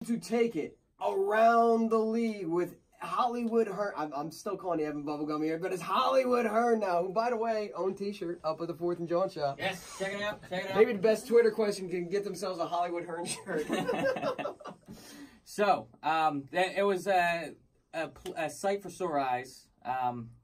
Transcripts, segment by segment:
to take it around the league with Hollywood Hearn. I'm still calling Evan Bubblegum here, but it's Hollywood Hearn now, who, by the way, own t-shirt up at the 4th and JAWN shop. Yes, check it out, check it out. Maybe the best Twitter question can get themselves a Hollywood Hearn shirt. So, it was a sight for sore eyes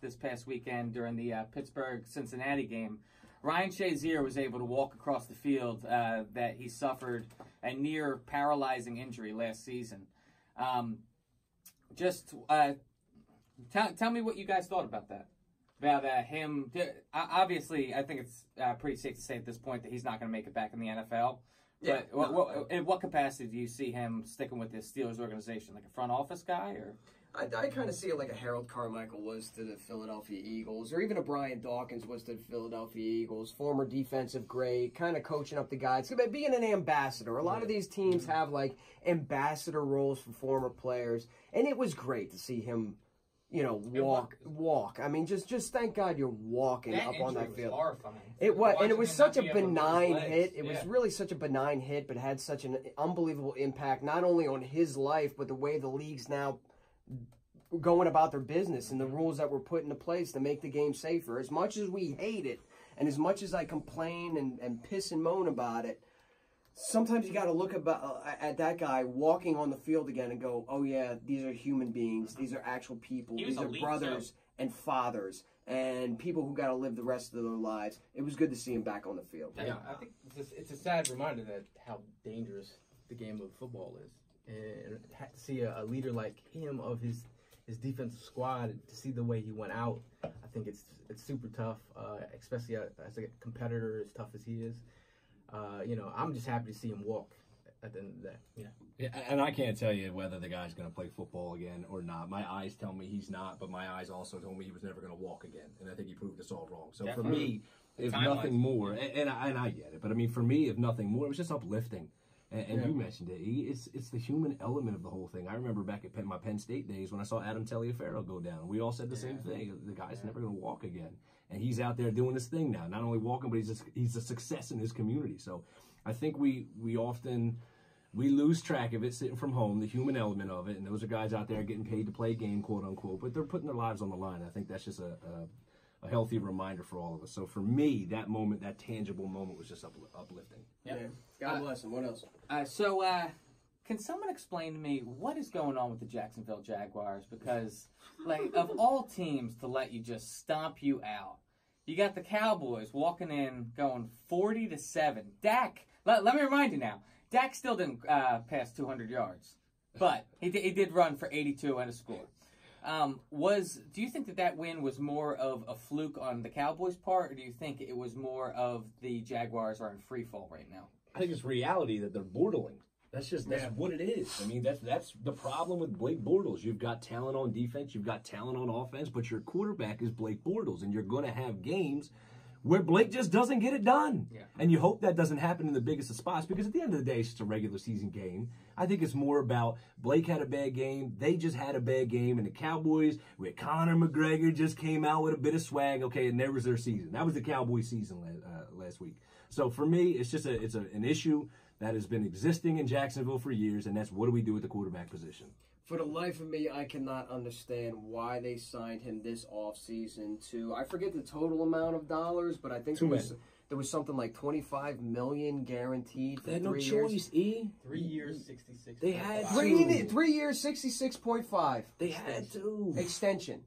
this past weekend during the Pittsburgh-Cincinnati game. Ryan Shazier was able to walk across the field that he suffered a near paralyzing injury last season. Tell me what you guys thought about that. About him. Obviously, I think it's pretty safe to say at this point that he's not going to make it back in the NFL. But yeah, in what capacity do you see him sticking with this Steelers organization? Like a front office guy, or? I kind of see it like a Harold Carmichael was to the Philadelphia Eagles, or even a Brian Dawkins was to the Philadelphia Eagles, former defensive great, kind of coaching up the guys, being an ambassador. A lot of these teams have like ambassador roles for former players, and it was great to see him, you know, walk. I mean, just thank God you're walking up on that field. Horrifying. It was, and it was such a benign hit. It was really such a benign hit, but had such an unbelievable impact, not only on his life, but the way the league's now going about their business and the rules that were put into place to make the game safer. As much as we hate it, and as much as I complain and piss and moan about it, sometimes you got to look at that guy walking on the field again and go, oh yeah, these are human beings. These are actual people. These are brothers and fathers and people who got to live the rest of their lives. It was good to see him back on the field. Yeah, I think it's a sad reminder that how dangerous the game of football is. And to see a leader like him of his defensive squad, to see the way he went out, I think it's super tough, especially as a competitor as tough as he is. You know, I'm just happy to see him walk at the end of the day. Yeah, and I can't tell you whether the guy's going to play football again or not. My eyes tell me he's not, but my eyes also told me he was never going to walk again, and I think he proved us all wrong. So for me, if nothing more, and I get it, but I mean, for me, if nothing more, it was just uplifting. And you mentioned it. It's the human element of the whole thing. I remember back at my Penn State days when I saw Adam Taliaferro go down. We all said the same thing. The guy's never going to walk again. And he's out there doing his thing now. Not only walking, but he's a success in his community. So I think we often lose track of it sitting from home, the human element of it. And those are guys out there getting paid to play a game, quote unquote. But they're putting their lives on the line. I think that's just a healthy reminder for all of us. So for me, that moment, that tangible moment was just uplifting. Yeah. God bless him. What else? Can someone explain to me what is going on with the Jacksonville Jaguars? Because, like, of all teams to let you just stomp you out, you got the Cowboys walking in going 40-7. Dak, let me remind you now, Dak still didn't pass 200 yards, but he did run for 82 and a score. Do you think that win was more of a fluke on the Cowboys' part, or do you think it was more of the Jaguars are in free fall right now? I think it's reality that they're borderline. That's what it is. I mean, that's the problem with Blake Bortles. You've got talent on defense, you've got talent on offense, but your quarterback is Blake Bortles, and you're going to have games where Blake just doesn't get it done. Yeah. And you hope that doesn't happen in the biggest of spots, because at the end of the day, it's just a regular season game. I think it's more about Blake had a bad game, they just had a bad game, and the Cowboys, with Conor McGregor, just came out with a bit of swag, okay, and there was their season. That was the Cowboys' season last week. So for me, it's just an issue that has been existing in Jacksonville for years, and that's what do we do with the quarterback position? For the life of me, I cannot understand why they signed him this offseason to, I forget the total amount of dollars, but I think there was something like $25 million guaranteed for 3 years. They had no choice, 3 years, 66. They had 3 years, 66.5. They had to. Extension.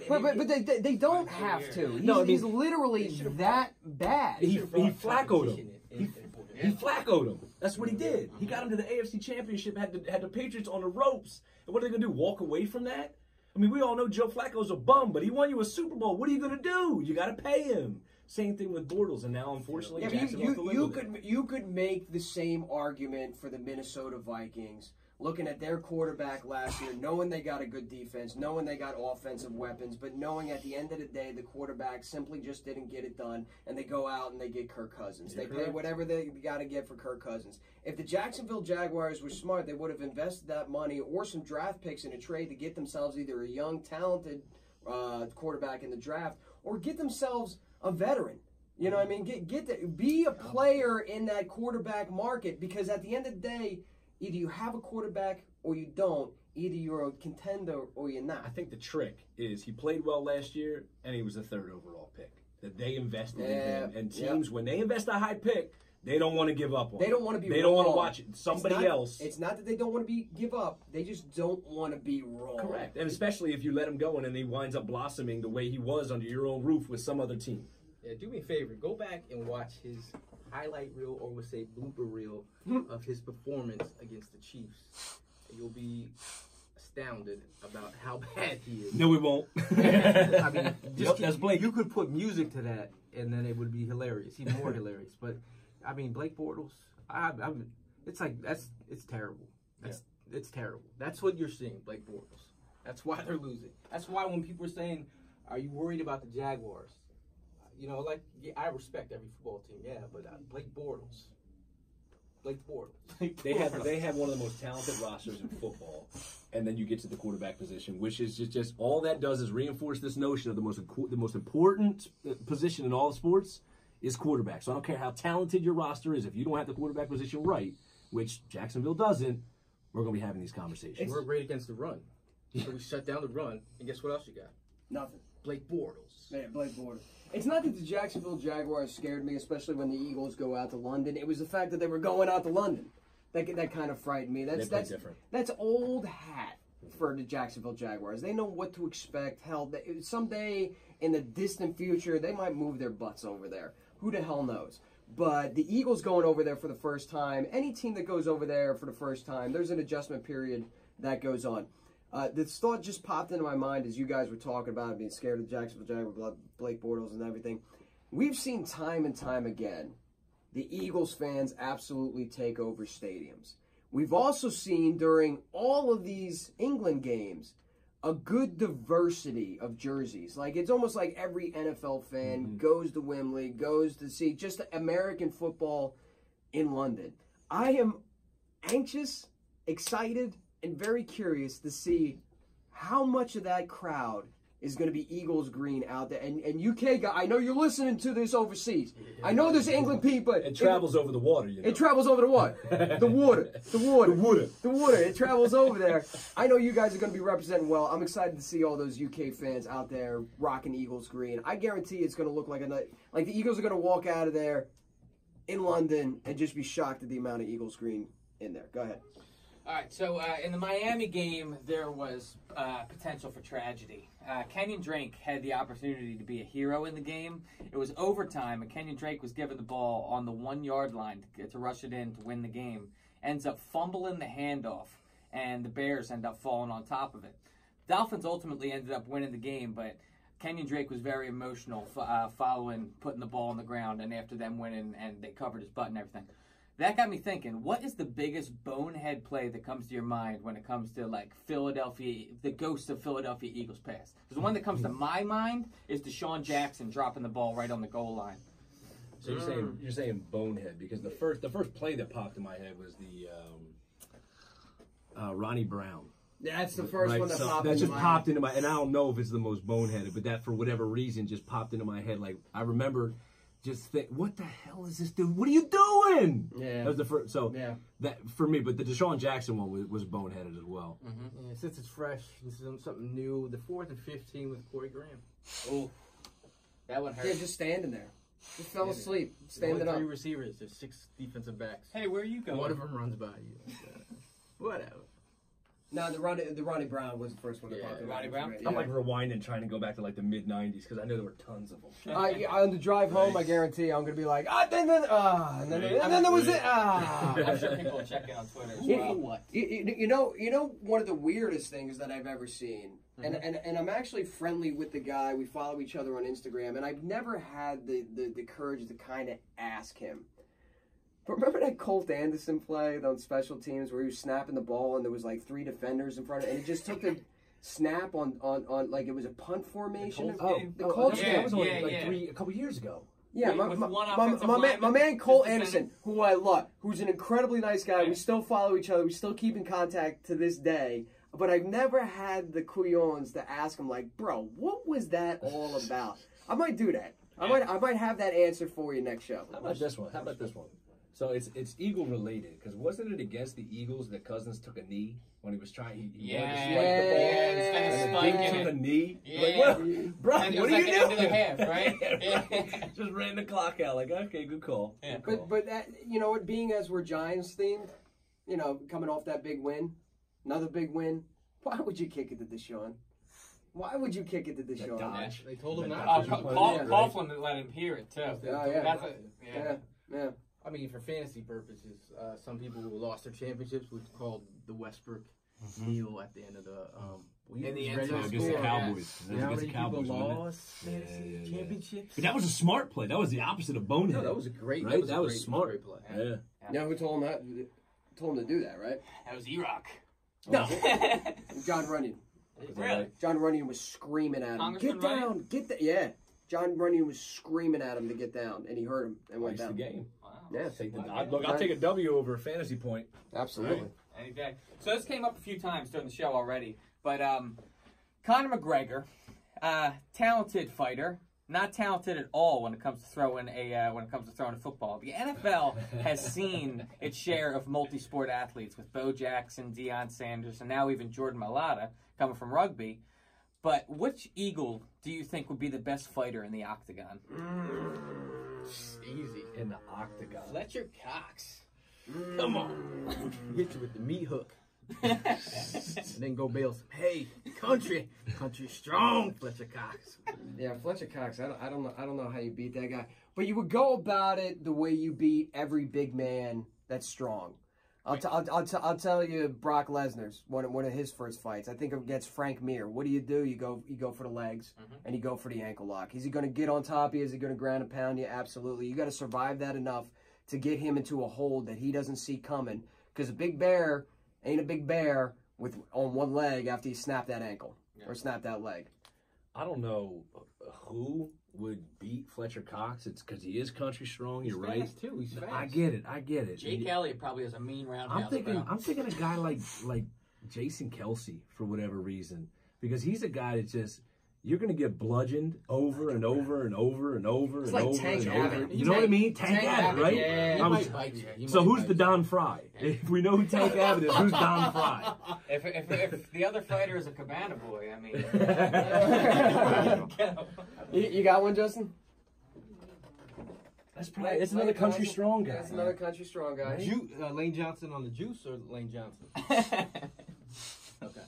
But they don't have to. He's literally that bad. He flaccoed him. He flaccoed him. That's what he did. He got him to the AFC Championship, had the Patriots on the ropes. And what are they going to do, walk away from that? I mean, we all know Joe Flacco's a bum, but he won you a Super Bowl. What are you going to do? You got to pay him. Same thing with Bortles, and now, unfortunately, you could make the same argument for the Minnesota Vikings, looking at their quarterback last year, knowing they got a good defense, knowing they got offensive weapons, but knowing at the end of the day the quarterback simply just didn't get it done, and they go out and they get Kirk Cousins. They pay whatever they got to get for Kirk Cousins. If the Jacksonville Jaguars were smart, they would have invested that money or some draft picks in a trade to get themselves either a young, talented quarterback in the draft, or get themselves a veteran. You know what I mean? Be a player in that quarterback market, because at the end of the day, Either you have a quarterback or you don't. Either you're a contender or you're not. I think the trick is he played well last year, and he was the 3rd overall pick. That they invested in him, and teams when they invest a high pick, they don't want to give up on. They don't want to be. They wrong. don't want to watch it. Somebody else. It's not that they don't want to give up. They just don't want to be wrong. Correct, and especially if you let him go and then he winds up blossoming the way he was under your own roof with some other team. Yeah, do me a favor. Go back and watch his highlight reel, or we'll say blooper reel, of his performance against the Chiefs. You'll be astounded about how bad he is. No, we won't. I mean, that's Blake. You could put music to that, and then it would be hilarious, even more hilarious. But I mean, Blake Bortles, it's terrible. It's terrible. That's what you're seeing, Blake Bortles. That's why they're losing. That's why when people are saying, "Are you worried about the Jaguars?" You know, like, yeah, I respect every football team, yeah, but Blake Bortles. They have one of the most talented rosters in football, and then you get to the quarterback position, which is just all that does is reinforce this notion of the most important position in all the sports is quarterback. So I don't care how talented your roster is, if you don't have the quarterback position right, which Jacksonville doesn't, we're going to be having these conversations. We're great against the run, so we shut down the run, and guess what else you got? Nothing. Blake Bortles. Man, Blake Bortles. It's not that the Jacksonville Jaguars scared me, especially when the Eagles go out to London. It was the fact that they were going out to London that kind of frightened me. That's different. That's old hat for the Jacksonville Jaguars. They know what to expect. Hell, someday in the distant future, they might move their butts over there. Who the hell knows? But the Eagles going over there for the first time, any team that goes over there for the first time, there's an adjustment period that goes on. This thought just popped into my mind as you guys were talking about being scared of Jacksonville Jaguars, Blake Bortles and everything. We've seen time and time again the Eagles fans absolutely take over stadiums. We've also seen during all of these England games a good diversity of jerseys. Like, it's almost like every NFL fan goes to Wembley, goes to see just American football in London. I am anxious, excited, and very curious to see how much of that crowd is going to be Eagles green out there. And UK guy, I know you're listening to this overseas. I know there's England people. It travels over the water, you know. It travels over the what? The water. It travels over there. I know you guys are going to be representing well. I'm excited to see all those UK fans out there rocking Eagles green. I guarantee it's going to look like the Eagles are going to walk out of there in London and just be shocked at the amount of Eagles green in there. Go ahead. All right, so in the Miami game, there was potential for tragedy. Kenyon Drake had the opportunity to be a hero in the game. It was overtime, and Kenyon Drake was given the ball on the 1-yard line to rush it in to win the game. Ends up fumbling the handoff, and the Bears end up falling on top of it. Dolphins ultimately ended up winning the game, but Kenyon Drake was very emotional following putting the ball on the ground, and after them winning, and they covered his butt and everything. That got me thinking, what is the biggest bonehead play that comes to your mind when it comes to, like, Philadelphia, the ghost of Philadelphia Eagles past? Because the one that comes to my mind is Deshaun Jackson dropping the ball right on the goal line. So you're saying bonehead, because the first play that popped in my head was the Ronnie Brown. That's the first one that popped into my head. That just popped into my, and I don't know if it's the most boneheaded, but that for whatever reason just popped into my head. Like, I remember just think, what the hell is this dude? What are you doing? Yeah. That was the first. So that for me, but the Deshaun Jackson one was boneheaded as well. Mm-hmm. Yeah, since it's fresh, this is something new. The 4th and 15 with Corey Graham. Oh, that one hurt. Yeah, just standing there. Just fell asleep, standing up. 3 receivers. There's 6 defensive backs. Hey, where are you going? One of them runs by you. Whatever. No, the Ronnie Brown was the first one that popped in. Ronnie Brown? I'm like rewinding, trying to go back to like the mid-90s because I know there were tons of them. On the drive home, I guarantee I'm going to be like, and then there was it. I'm sure people will check in on Twitter as well. You know, one of the weirdest things that I've ever seen, and I'm actually friendly with the guy. We follow each other on Instagram, and I've never had the courage to kind of ask him. But remember that Colt Anderson play on special teams where he was snapping the ball and there was like 3 defenders in front of it, and he just took the snap on like it was a punt formation? The Colts game. That was only a couple years ago. Yeah, my man Colt Anderson, who I love, who's an incredibly nice guy. We still follow each other. We still keep in contact to this day. But I've never had the couillons to ask him, like, bro, what was that all about? I might do that. I might have that answer for you next show. How about this one? So it's Eagle related because wasn't it against the Eagles that Cousins took a knee when he was trying? He wanted to spike the ball. Instead of And spiking took a it. knee. Yeah. Like, well, bro, And it what was are like you the end of doing? the half, right? Yeah. Just ran the clock out. Like, okay, good call. Yeah. Good call. But that, you know what, being as we're Giants themed, you know, coming off that big win, another big win, why would you kick it to Deshaun? Why would you kick it to Deshaun? dodge. They told him That not dodge. to. Coughlin let him hear it, too. Oh, yeah. That's Yeah. I mean, for fantasy purposes, some people who lost their championships would call the Westbrook kneel at the end of the In the end ready zone. to Against the score. Cowboys. You know how Against many the Cowboys, people wasn't it? lost fantasy Yeah. championships? But that was a smart play. That was the opposite of bonehead. No, that was a great. Right? That was, was a smart. Great play. Yeah. You know who told him that? Told him to do that, right? That was E-Rock. No. John Runyon. Really? John Runyon was screaming at him. Congressman Get down. Runyon? Get that. Yeah. John Runyon was screaming at him to get down, and he heard him and went Likes the down. game. Wow. Yeah. Take the, look, I'll take a W over a fantasy point. Absolutely. Any day. So this came up a few times during the show already, but Conor McGregor, talented fighter, not talented at all when it comes to throwing a football. The NFL has seen its share of multi-sport athletes with Bo Jackson, Deion Sanders, and now even Jordan Mailata coming from rugby. But which Eagle do you think would be the best fighter in the octagon? Easy. In the octagon. Fletcher Cox. Come on. Hit you with the meat hook. And then go bail some. Hey, country strong, Fletcher Cox. Yeah, Fletcher Cox. I don't know how you beat that guy, but you would go about it the way you beat every big man that's strong. I'll tell you, Brock Lesnar's one of his first fights. I think against Frank Mir. What do? You go for the legs and you go for the ankle lock. Is he going to get on top of you? Is he going to ground and pound you? Absolutely. You got to survive that enough to get him into a hold that he doesn't see coming. Because a big bear ain't a big bear on one leg after you snap that ankle or snap that leg. I don't know who would beat Fletcher Cox. It's because he is country strong. You're right. Fast too. He's fast. I get it. Jake Elliott probably has a mean roundhouse. I'm thinking a guy like Jason Kelsey for whatever reason, because he's a guy that just you're gonna get bludgeoned over and over and over and over It's and like over Tank and over. Abbott. You know what I mean? Tank Abbott, right? Yeah, he I'm- might bite you. He So might who's bite the you. Don Fry? If we know who Tank Abbott is, who's Don Fry? If the other fighter is a Cabana boy, I mean. You got one, Justin? That's another country strong guy. That's another country strong guy. Lane Johnson on the juice or Lane Johnson? Okay.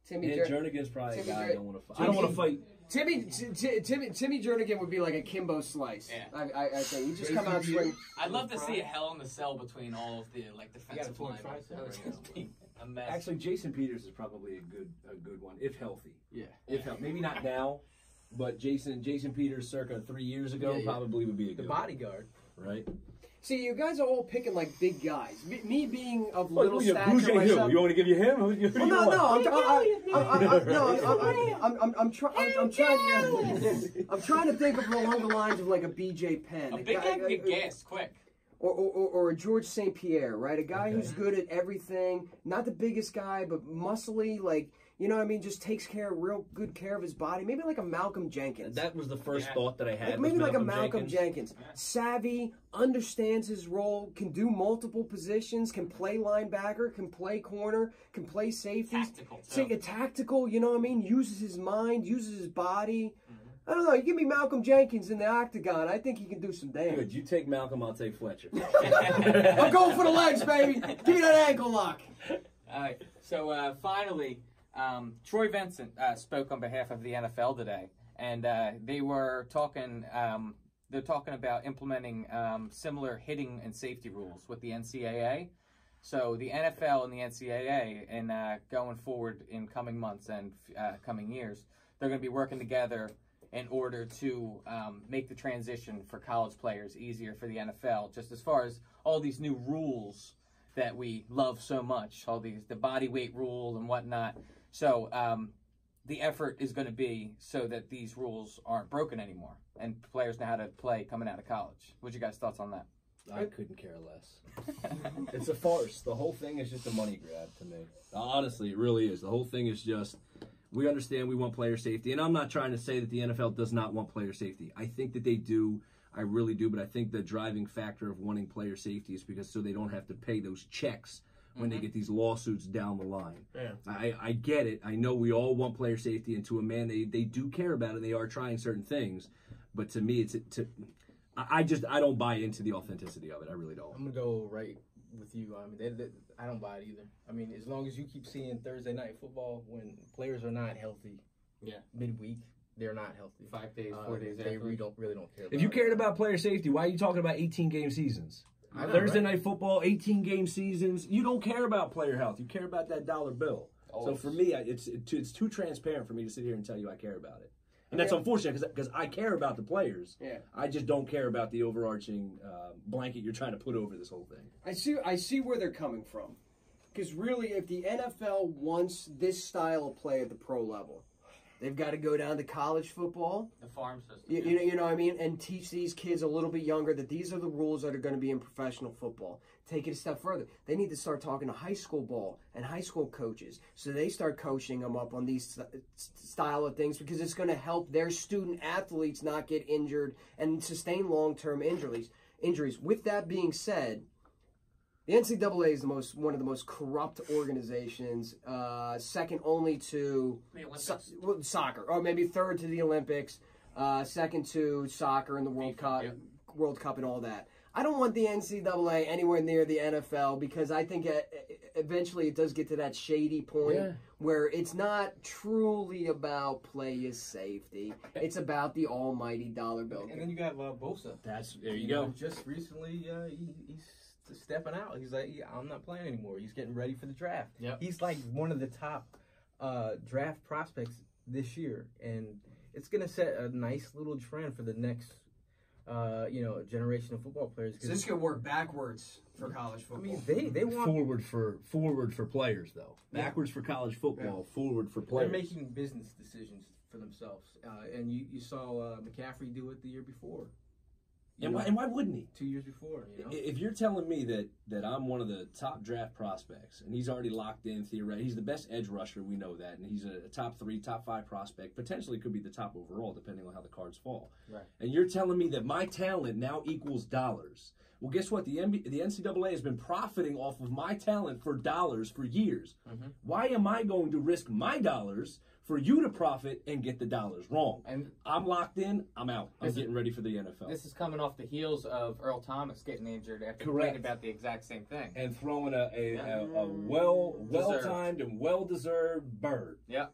Timmy Yeah, Jernigan's probably a Timmy guy I Jer- don't want to fight. I don't want to fight. Timmy Jernigan would be like a Kimbo Slice. Yeah. I think he just come out swing. I'd love to see a hell in the cell between all of the defensive torn linemen. tricep That would right just be a mess. Actually, Jason Peters is probably a good one if healthy. Yeah. If healthy. Maybe not now, but Jason Peters, circa 3 years ago, Yeah, yeah. probably would be a The good bodyguard. one, right? See, you guys are all picking like big guys. Me being of Well, little who's stature Jay Hill? myself. You want to give you him? Who do you Well, want? I'm trying to think of along the lines of like a BJ Penn, A big guy can get gassed quick. or a George St. Pierre, right? A guy who's good at everything. Not the biggest guy, but muscly, like, you know what I mean? Just takes real good care of his body. Maybe like a Malcolm Jenkins. That was the first thought that I had. Maybe was like a Malcolm Jenkins. Savvy, understands his role, can do multiple positions, can play linebacker, can play corner, can play safeties. Tactical, you know what I mean? Uses his mind, uses his body. I don't know. You give me Malcolm Jenkins in the octagon, I think he can do some damage. Good. You take Malcolm, I'll take Fletcher. I'm going for the legs, baby. Give me that ankle lock. All right. So finally, Troy Vincent spoke on behalf of the NFL today, and they were talking. They're talking about implementing similar hitting and safety rules with the NCAA. So the NFL and the NCAA, and going forward in coming months and coming years, they're going to be working together in order to make the transition for college players easier for the NFL. Just as far as all these new rules that we love so much, all the body weight rule and whatnot. So the effort is going to be so that these rules aren't broken anymore and players know how to play coming out of college. What's your guys' thoughts on that? I couldn't care less. It's a farce. The whole thing is just a money grab to me. Honestly, it really is. The whole thing is just, we understand we want player safety. And I'm not trying to say that the NFL does not want player safety. I think that they do. I really do. But I think the driving factor of wanting player safety is because so they don't have to pay those checks when they get these lawsuits down the line. Yeah. I get it. I know we all want player safety, and to a man, they do care about it. And they are trying certain things, but to me, I don't buy into the authenticity of it. I really don't. I'm gonna go right with you. I mean, I don't buy it either. I mean, as long as you keep seeing Thursday night football when players are not healthy, midweek they're not healthy. 5 days, 4 days. They really don't care. If you cared about player safety, why are you talking about 18-game seasons? Thursday night football, 18-game seasons. You don't care about player health. You care about that dollar bill. So for me, it's too transparent for me to sit here and tell you I care about it. And that's unfortunate because I care about the players. Yeah. I just don't care about the overarching blanket you're trying to put over this whole thing. I see where they're coming from. Because really, if the NFL wants this style of play at the pro level, they've got to go down to college football. The farm system. You know what I mean? And teach these kids a little bit younger that these are the rules that are going to be in professional football. Take it a step further. They need to start talking to high school ball and high school coaches so they start coaching them up on these style of things because it's going to help their student athletes not get injured and sustain long-term injuries. With that being said, the NCAA is one of the most corrupt organizations, second only to soccer, or maybe third to the Olympics, second to soccer and the World Cup and all that. I don't want the NCAA anywhere near the NFL because I think eventually it does get to that shady point where it's not truly about player safety. It's about the almighty dollar bill. And then you got Bosa. There you go. Just recently, he's stepping out. He's like, I'm not playing anymore. He's getting ready for the draft. Yep. He's like one of the top draft prospects this year, and it's going to set a nice little trend for the next generation of football players. So this could work backwards for college football. I mean, they want forward for players though. Backwards for college football, forward for players. They're making business decisions for themselves, and you saw McCaffrey do it the year before. And why wouldn't he? 2 years before, you know? If you're telling me that I'm one of the top draft prospects, and he's already locked in theoretically, he's the best edge rusher, we know that, and he's a top 3, top 5 prospect, potentially could be the top overall, depending on how the cards fall. Right. And you're telling me that my talent now equals dollars. Well, guess what? The NCAA has been profiting off of my talent for dollars for years. Mm-hmm. Why am I going to risk my dollars for you to profit and get the dollars wrong? And I'm locked in. I'm out. I'm getting ready for the NFL. This is coming off the heels of Earl Thomas getting injured after complaining about the exact same thing. And throwing a well-timed and well-deserved bird. Yeah.